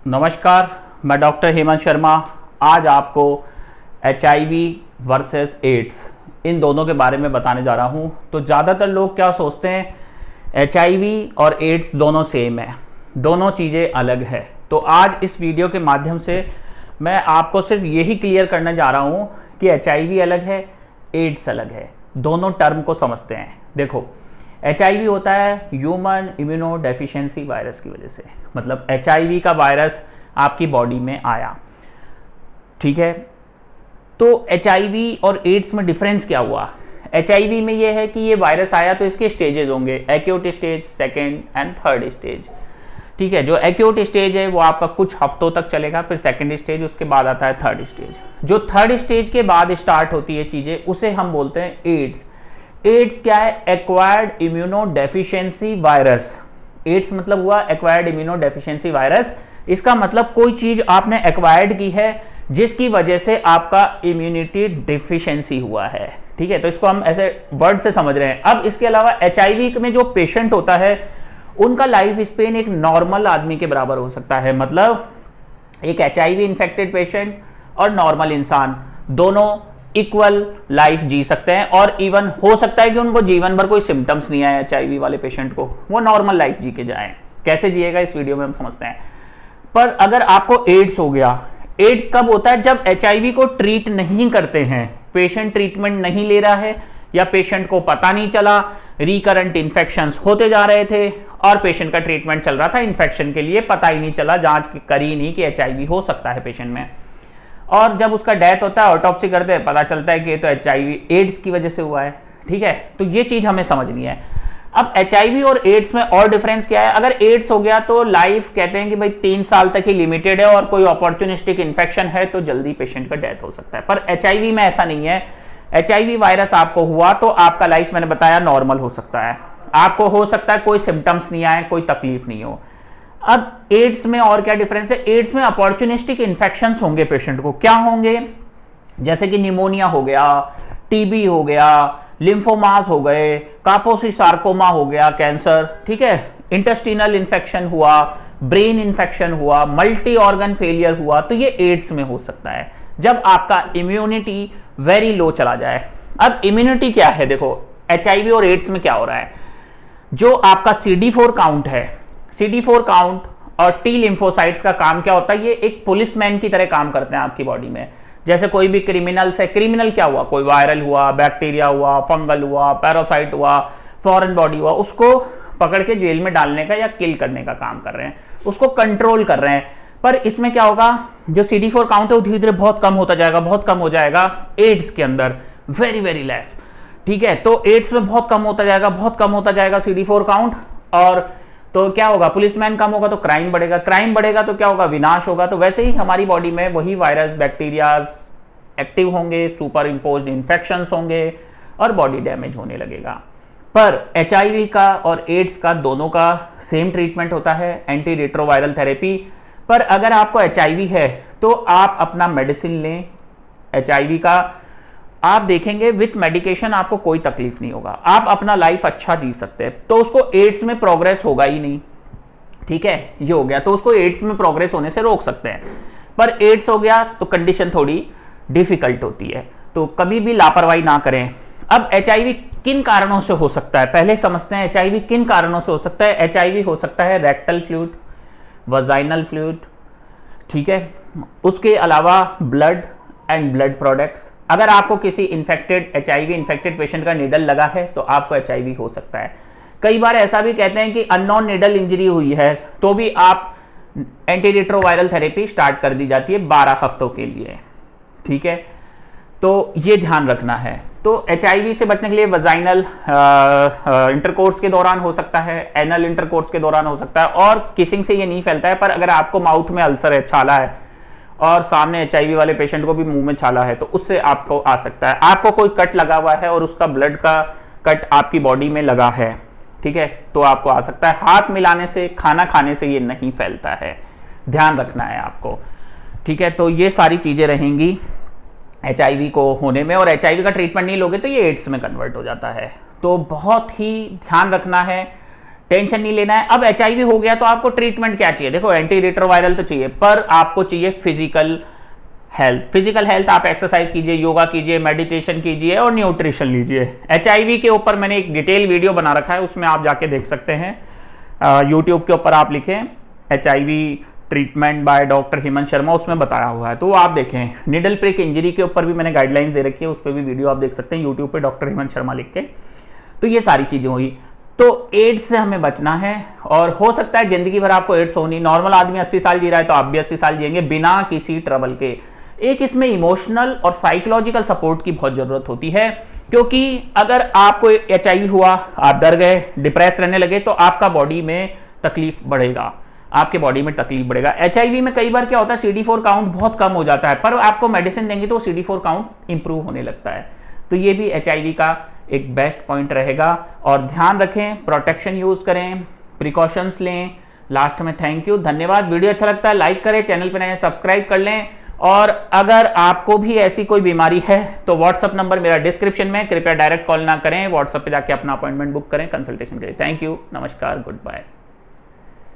नमस्कार, मैं डॉक्टर हेमंत शर्मा आज आपको HIV वर्सेस एड्स इन दोनों के बारे में बताने जा रहा हूं। तो ज़्यादातर लोग क्या सोचते हैं HIV और एड्स दोनों सेम है, दोनों चीज़ें अलग है। तो आज इस वीडियो के माध्यम से मैं आपको सिर्फ यही क्लियर करने जा रहा हूं कि HIV अलग है, एड्स अलग है। दोनों टर्म को समझते हैं। देखो, HIV होता है ह्यूमन इम्यूनो डेफिशिएंसी वायरस की वजह से, मतलब HIV का वायरस आपकी बॉडी में आया, ठीक है। तो HIV और एड्स में डिफरेंस क्या हुआ? HIV में ये है कि ये वायरस आया तो इसके स्टेजेस होंगे, acute stage, second and third stage, ठीक है। जो एक्यूट स्टेज है वो आपका कुछ हफ्तों तक चलेगा, फिर सेकेंड स्टेज, उसके बाद आता है थर्ड स्टेज। जो थर्ड स्टेज के बाद स्टार्ट होती है चीजें उसे हम बोलते हैं एड्स। एड्स क्या है? Acquired immuno deficiency virus. AIDS मतलब हुआ एक्वायर्ड इम्यूनो डेफिशिएंसी वायरस। इसका मतलब कोई चीज आपने एक्वायर्ड की है जिसकी वजह से आपका इम्यूनिटी डिफिशिएंसी हुआ है, ठीक है। तो इसको हम ऐसे वर्ड से समझ रहे हैं। अब इसके अलावा HIV में जो पेशेंट होता है उनका लाइफ स्पेन एक नॉर्मल आदमी के बराबर हो सकता है। मतलब एक HIV इन्फेक्टेड पेशेंट और नॉर्मल इंसान दोनों इक्वल लाइफ जी सकते हैं, और इवन हो सकता है कि उनको जीवन भर कोई सिम्टम्स नहीं आए HIV वाले पेशेंट को, वो नॉर्मल लाइफ जी के जाएं। कैसे जिएगा इस वीडियो में हम समझते हैं। पर अगर आपको एड्स हो गया, एड्स कब होता है? जब HIV को ट्रीट नहीं करते हैं, पेशेंट ट्रीटमेंट नहीं ले रहा है या पेशेंट को पता नहीं चला, रिकरेंट इन्फेक्शंस होते जा रहे थे और पेशेंट का ट्रीटमेंट चल रहा था इन्फेक्शन के लिए, पता ही नहीं चला, जांच करी नहीं कि HIV हो सकता है पेशेंट में, और जब उसका डेथ होता है ऑटोप्सी करते हैं पता चलता है कि ये तो HIV एड्स की वजह से हुआ है, ठीक है। तो ये चीज हमें समझनी है। अब HIV और एड्स में और डिफरेंस क्या है? अगर एड्स हो गया तो लाइफ कहते हैं कि भाई 3 साल तक ही लिमिटेड है, और कोई अपॉर्चुनिस्टिक इन्फेक्शन है तो जल्दी पेशेंट का डेथ हो सकता है। पर HIV में ऐसा नहीं है। HIV वायरस आपको हुआ तो आपका लाइफ, मैंने बताया, नॉर्मल हो सकता है। आपको हो सकता है कोई सिम्टम्स नहीं आए, कोई तकलीफ नहीं हो। अब एड्स में और क्या डिफरेंस है? एड्स में अपॉर्चुनिस्टिक इन्फेक्शंस होंगे पेशेंट को। क्या होंगे? जैसे कि निमोनिया हो गया, टीबी हो गया, लिम्फोमास हो गए, कापोसी सार्कोमा हो गया, कैंसर, ठीक है, इंटेस्टिनल इन्फेक्शन हुआ, ब्रेन इन्फेक्शन हुआ, मल्टी ऑर्गन फेलियर हुआ, तो ये एड्स में हो सकता है जब आपका इम्यूनिटी वेरी लो चला जाए। अब इम्यूनिटी क्या है? देखो, HIV और एड्स में क्या हो रहा है, जो आपका CD4 काउंट है, CD4 काउंट और T लिम्फोसाइट्स का काम क्या होता है? ये एक पुलिसमैन की तरह काम करते हैं आपकी बॉडी में। जैसे कोई भी क्रिमिनल्स है, क्रिमिनल क्या हुआ? कोई वायरल हुआ, बैक्टीरिया हुआ, फंगल हुआ, पैरासाइट हुआ, फॉरेन बॉडी हुआ, उसको पकड़ के जेल में डालने का या किल करने का काम कर रहे हैं, उसको कंट्रोल कर रहे हैं। पर इसमें क्या होगा? जो CD4 काउंट है वो धीरे धीरे बहुत कम होता जाएगा, बहुत कम हो जाएगा। एड्स के अंदर वेरी वेरी लेस, ठीक है। तो एड्स में बहुत कम होता जाएगा, बहुत कम होता जाएगा CD4 काउंट, और तो क्या होगा? पुलिसमैन कम होगा तो क्राइम बढ़ेगा, क्राइम बढ़ेगा तो क्या होगा? विनाश होगा। तो वैसे ही हमारी बॉडी में वही वायरस, बैक्टीरियाज एक्टिव होंगे, सुपर इम्पोज्ड इन्फेक्शंस होंगे और बॉडी डैमेज होने लगेगा। पर HIV का और एड्स का दोनों का सेम ट्रीटमेंट होता है, एंटी रेट्रोवायरल थेरेपी। पर अगर आपको HIV है तो आप अपना मेडिसिन लें HIV का, आप देखेंगे विथ मेडिकेशन आपको कोई तकलीफ नहीं होगा, आप अपना लाइफ अच्छा जी सकते हैं। तो उसको एड्स में प्रोग्रेस होगा ही नहीं, ठीक है, ये हो गया। तो उसको एड्स में प्रोग्रेस होने से रोक सकते हैं। पर एड्स हो गया तो कंडीशन थोड़ी डिफिकल्ट होती है, तो कभी भी लापरवाही ना करें। अब HIV किन कारणों से हो सकता है, पहले समझते हैं HIV किन कारणों से हो सकता है। HIV हो सकता है रेक्टल फ्लूइड, वजाइनल फ्लूइड, ठीक है। उसके अलावा ब्लड एंड ब्लड प्रोडक्ट्स। अगर आपको किसी इन्फेक्टेड HIV इन्फेक्टेड पेशेंट का नीडल लगा है तो आपको HIV हो सकता है। कई बार ऐसा भी कहते हैं कि अननोन नीडल इंजरी हुई है तो भी आप एंटी रेट्रोवायरल थेरेपी स्टार्ट कर दी जाती है 12 हफ्तों के लिए, ठीक है। तो ये ध्यान रखना है। तो HIV से बचने के लिए वजाइनल इंटरकोर्स के दौरान हो सकता है, एनल इंटरकोर्स के दौरान हो सकता है, और किसिंग से ये नहीं फैलता है। पर अगर आपको माउथ में अल्सर है, छाला है, और सामने HIV वाले पेशेंट को भी मुंह में छाला है, तो उससे आपको आ सकता है। आपको कोई कट लगा हुआ है और उसका ब्लड का कट आपकी बॉडी में लगा है, ठीक है, तो आपको आ सकता है। हाथ मिलाने से, खाना खाने से ये नहीं फैलता है, ध्यान रखना है आपको, ठीक है। तो ये सारी चीजें रहेंगी HIV को होने में, और HIV का ट्रीटमेंट नहीं लोगे तो ये एड्स में कन्वर्ट हो जाता है। तो बहुत ही ध्यान रखना है। टेंशन नहीं लेना है। अब एचआईवी हो गया तो आपको ट्रीटमेंट क्या चाहिए? देखो एंटी रिट्रोवायरल तो चाहिए, पर आपको चाहिए फिजिकल हेल्थ। फिजिकल हेल्थ आप एक्सरसाइज कीजिए, योगा कीजिए, मेडिटेशन कीजिए और न्यूट्रिशन लीजिए। एचआईवी के ऊपर मैंने एक डिटेल वीडियो बना रखा है, उसमें आप जाके देख सकते हैं। यूट्यूब के ऊपर आप लिखें HIV treatment by doctor Hemant Sharma, उसमें बताया हुआ है, तो आप देखें। निडल प्रिक इंजरी के ऊपर भी मैंने गाइडलाइंस दे रखी है, उस पर भी वीडियो आप देख सकते हैं यूट्यूब पे डॉक्टर हेमंत शर्मा लिख के। तो ये सारी चीजें हुई। तो एड्स से हमें बचना है, और हो सकता है जिंदगी भर आपको एड्स होनी। नॉर्मल आदमी 80 साल जी रहा है तो आप भी 80 साल जिएंगे बिना किसी ट्रबल के। एक इसमें इमोशनल और साइकोलॉजिकल सपोर्ट की बहुत जरूरत होती है, क्योंकि अगर आपको एचआईवी हुआ, आप डर गए, डिप्रेस रहने लगे, तो आपका बॉडी में तकलीफ बढ़ेगा, आपके बॉडी में तकलीफ बढ़ेगा। एचआईवी में कई बार क्या होता है, CD4 काउंट बहुत कम हो जाता है, पर आपको मेडिसिन देंगे तो CD4 काउंट इंप्रूव होने लगता है। तो ये भी एचआईवी का एक बेस्ट पॉइंट रहेगा। और ध्यान रखें, प्रोटेक्शन यूज करें, प्रिकॉशंस लें। लास्ट में थैंक यू, धन्यवाद। वीडियो अच्छा लगता है लाइक करें, चैनल पर नए सब्सक्राइब कर लें। और अगर आपको भी ऐसी कोई बीमारी है तो व्हाट्सअप नंबर मेरा डिस्क्रिप्शन में, कृपया डायरेक्ट कॉल ना करें, व्हाट्सअप पे जाके अपना अपॉइंटमेंट बुक करें कंसल्टेशन के लिए। थैंक यू, नमस्कार, गुड बाय।